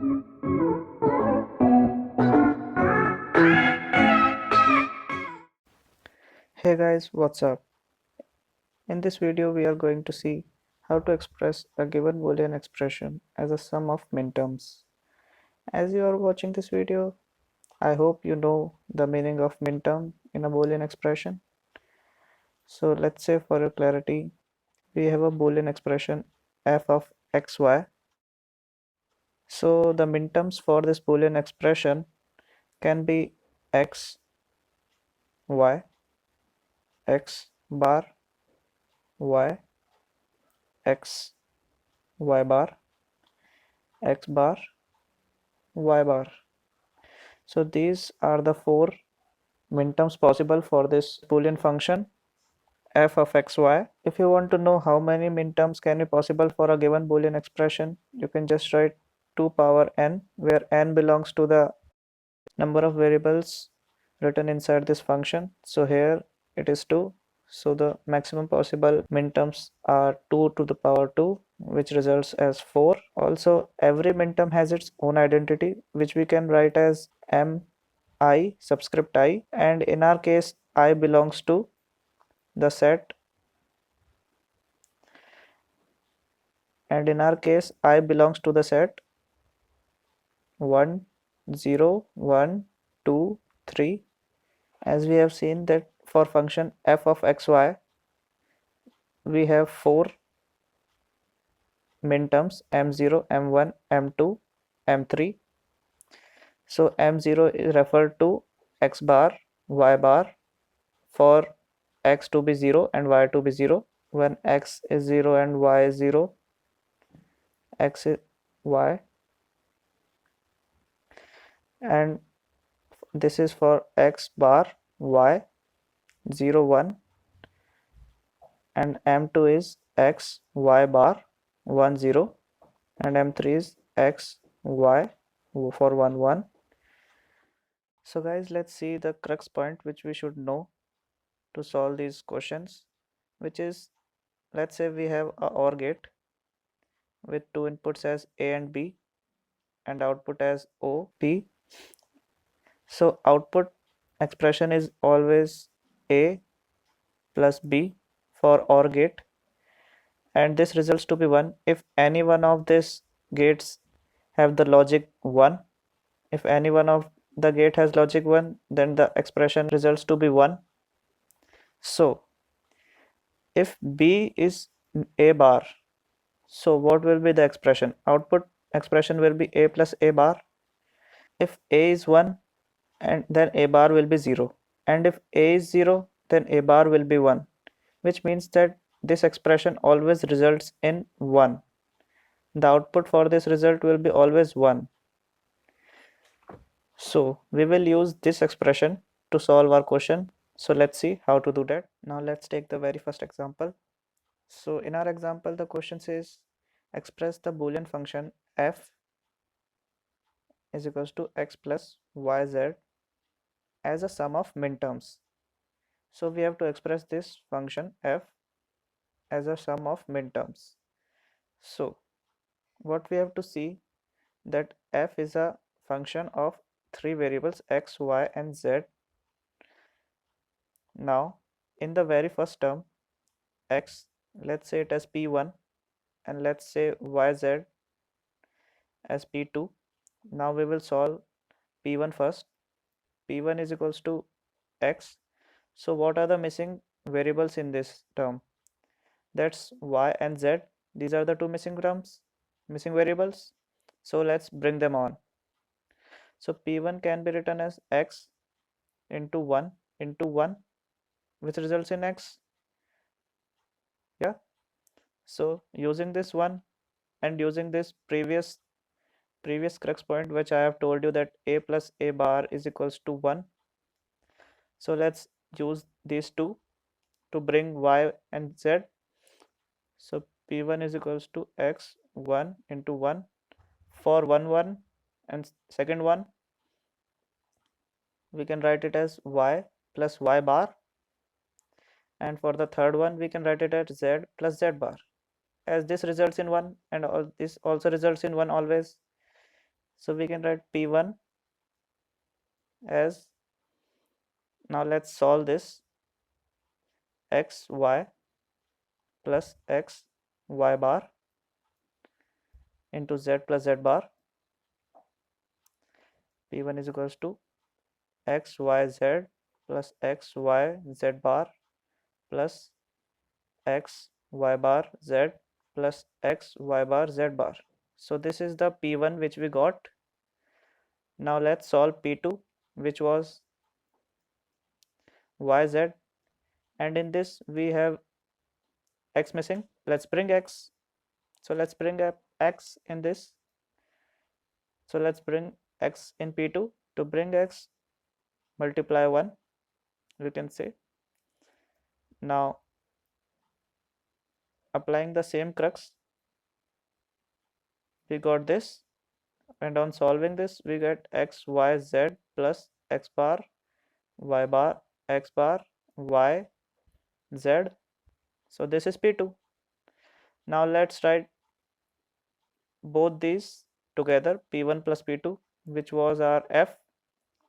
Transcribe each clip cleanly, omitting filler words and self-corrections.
Hey guys, what's up? In this video, we are going to see how to express a given Boolean expression as a sum of minterms. As you are watching this video, I hope you know the meaning of minterm in a Boolean expression. So let's say for your clarity, we have a Boolean expression f of xy. So the minterms for this Boolean expression can be x, y, x bar, y, x, y bar, x bar, y bar. So these are the four minterms possible for this Boolean function f of xy. If you want to know how many minterms can be possible for a given Boolean expression, you can just write 2 power n, where n belongs to the number of variables written inside this function. So here it is 2. So the maximum possible minterms are 2 to the power 2, which results as 4. Also, every minterm has its own identity, which we can write as m I subscript I, and in our case I belongs to the set, and in our case I belongs to the set 1 0 1 2 3. As we have seen that for function f of xy we have 4 minterms m0 m1 m2 m3. So m0 is referred to x bar y bar for x to be 0 and y to be 0. When x is 0 and y is 0, x is y, and this is for x bar y 0 1, and m2 is x y bar 1 0, and m3 is x y for 1 1. So guys, let's see the crux point which we should know to solve these questions, which is, let's say we have a OR gate with two inputs as a and b and output as o p. So output expression is always a plus b for OR gate, and this results to be 1 if any one of these gates have the logic 1. If any one of the gate has logic 1, then the expression results to be 1. So if b is a bar, so what will be the expression? Output expression will be a plus a bar. If a is 1, and then a bar will be 0, and if a is 0, then a bar will be 1, which means that this expression always results in 1. The output for this result will be always 1. So we will use this expression to solve our question. So let's see how to do that. Now let's take the very first example. So in our example, the question says express the Boolean function f is equals to x plus yz as a sum of minterms. So we have to express this function f as a sum of minterms. So what we have to see, that f is a function of three variables x, y, and z. Now in the very first term x, let's say it as p1, and let's say yz as p2. Now we will solve p1 first. P1 is equals to x. So what are the missing variables in this term? That's y and z. These are the two missing variables. So let's bring them on. So p1 can be written as x into 1 into 1, which results in x. Yeah. So using this one and using this previous crux point, which I have told you, that a plus a bar is equals to 1. So let's use these two to bring y and z. So p1 is equals to x 1 into 1 for 1 1, and second one we can write it as y plus y bar, and for the third one we can write it as z plus z bar. As this results in 1 and all this also results in 1 always, So we can write P1 as, now let's solve this, x y plus x y bar into z plus z bar. P1 is equals to x y z plus x y z bar plus x y bar z plus x y bar z bar. So this is the P1 which we got. Now let's solve P2, which was yz, and in this we have x missing. Let's bring x. So let's bring up x in this. So let's bring x in P2. To bring x, multiply 1, we can say. Now applying the same crux, we got this, and on solving this we get x y z plus x bar y bar x bar y z. So this is P2. Now let's write both these together, P1 plus P2, which was our f.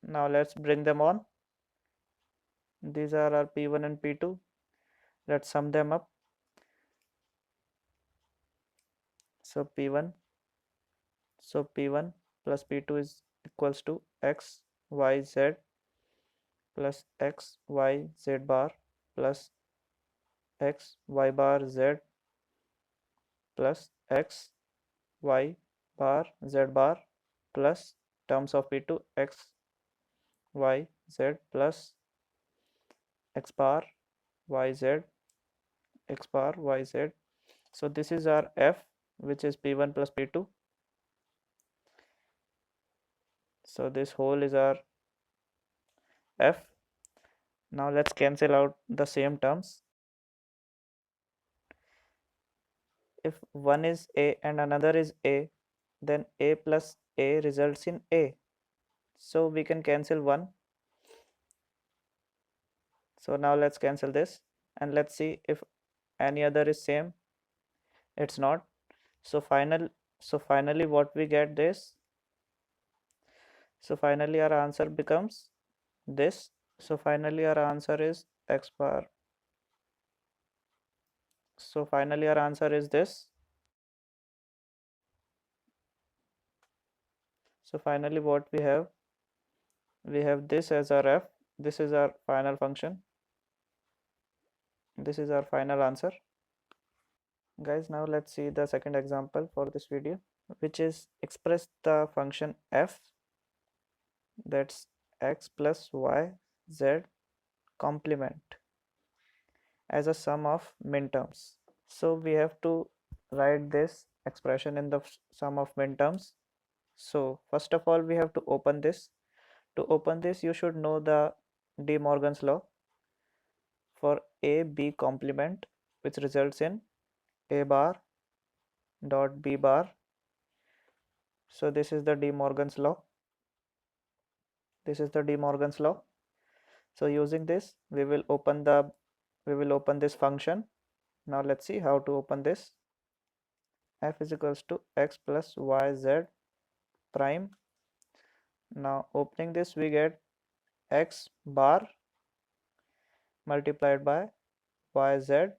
Now let's bring them on. These are our P1 and P2. Let's sum them up. So P1 plus P2 is equals to x y z plus x y z bar plus x y bar z plus x y bar z bar plus terms of P2 x y z plus x bar y z x bar y z. So this is our f, which is P1 plus P2. So this whole is our f. Now let's cancel out the same terms. If one is a and another is a, then a plus a results in a. So we can cancel 1. So now let's cancel this and let's see if any other is same. It's not. So finally what we get this. So finally our answer becomes this. So finally our answer is x bar. So finally our answer is this. So finally what we have this as our f. This is our final function. This is our final answer. Guys, now let's see the second example for this video, which is express the function f, that's x plus y z complement as a sum of minterms. So we have to write this expression in the sum of minterms. So first of all we have to open this. To open this you should know the De Morgan's law for a b complement, which results in a bar dot b bar. So this is the De Morgan's law. This is the De Morgan's law. So using this we will open this function. Now let's see how to open this. F is equals to x plus y z prime. Now opening this we get x bar multiplied by yz.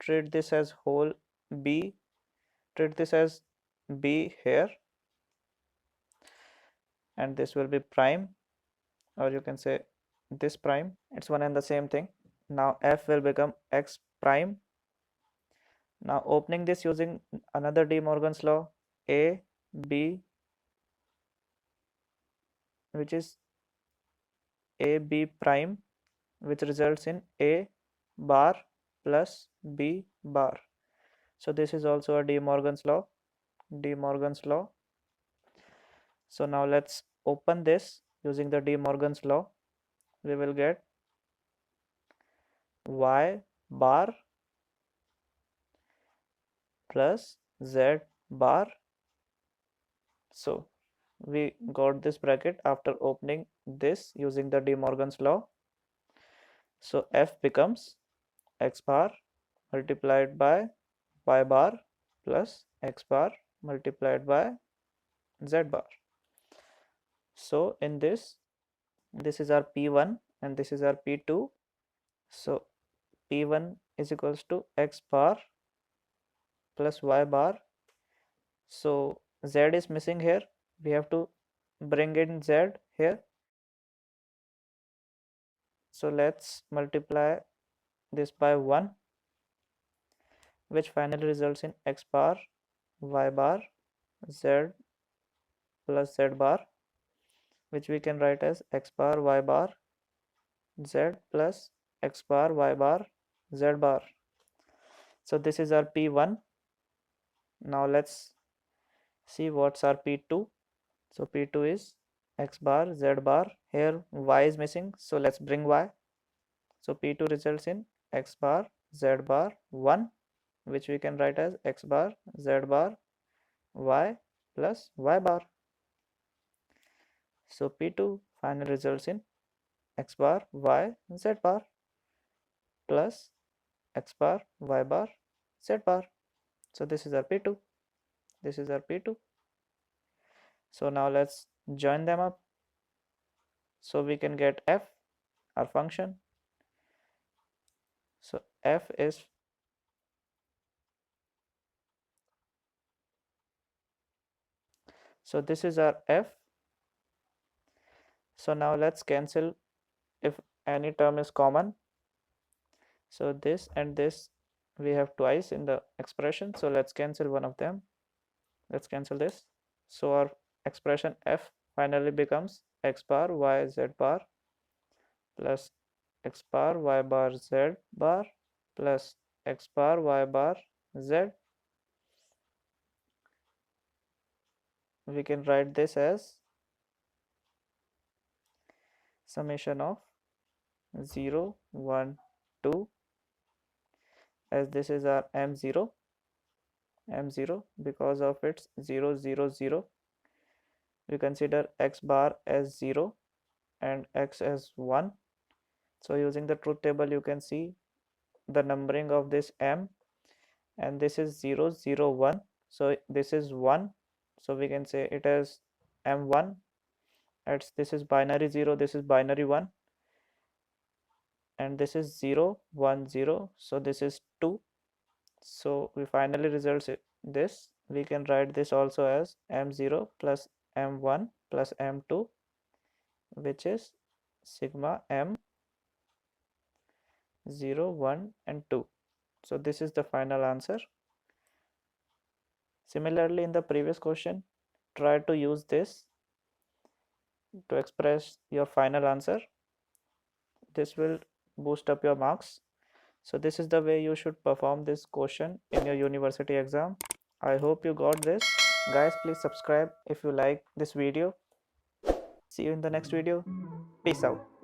Treat this as whole b. Treat this as b here, and this will be prime, or you can say this prime. It's one and the same thing. Now f will become x prime. Now opening this using another De Morgan's law, a b, which is a b prime, which results in a bar plus b bar. So this is also a De Morgan's law. De Morgan's law. So now let's open this using the De Morgan's law. We will get y bar plus z bar. So we got this bracket after opening this using the De Morgan's law. So f becomes x bar multiplied by y bar plus x bar multiplied by z bar. So in this is our P1 and this is our P2. So P1 is equals to x bar plus y bar. So z is missing here, we have to bring in z here. So let's multiply this by 1, which finally results in x bar y bar z plus z bar, which we can write as x bar y bar z plus x bar y bar z bar. So this is our P1. Now let's see what's our P2. So P2 is x bar z bar. Here y is missing, so let's bring y. So P2 results in x bar z bar 1, which we can write as x bar z bar y plus y bar. So P2 finally results in x bar y z bar plus x bar y bar z bar. So this is our P2. This is our P2. So now let's join them up. So we can get f, our function. So f is, so this is our f. So now let's cancel if any term is common. So this and this we have twice in the expression, so let's cancel one of them. Let's cancel this. So our expression f finally becomes x bar y z bar plus x bar y bar z bar plus x bar y bar z. We can write this as summation of 0 1 2, as this is our m0 because of its 0 0 0. We consider x bar as 0 and x as 1. So using the truth table you can see the numbering of this m, and this is 0 0 1, so this is 1, so we can say it as m1. This is binary 0, this is binary 1, and this is 0 1 0, so this is 2. So we finally results this. We can write this also as m0 plus m1 plus m2, which is sigma m 0 1 and 2. So this is the final answer. Similarly, in the previous question, try to use this to express your final answer. This will boost up your marks. So this is the way you should perform this question in your university exam. I hope you got this. Guys, please subscribe if you like this video. See you in the next video. Peace out.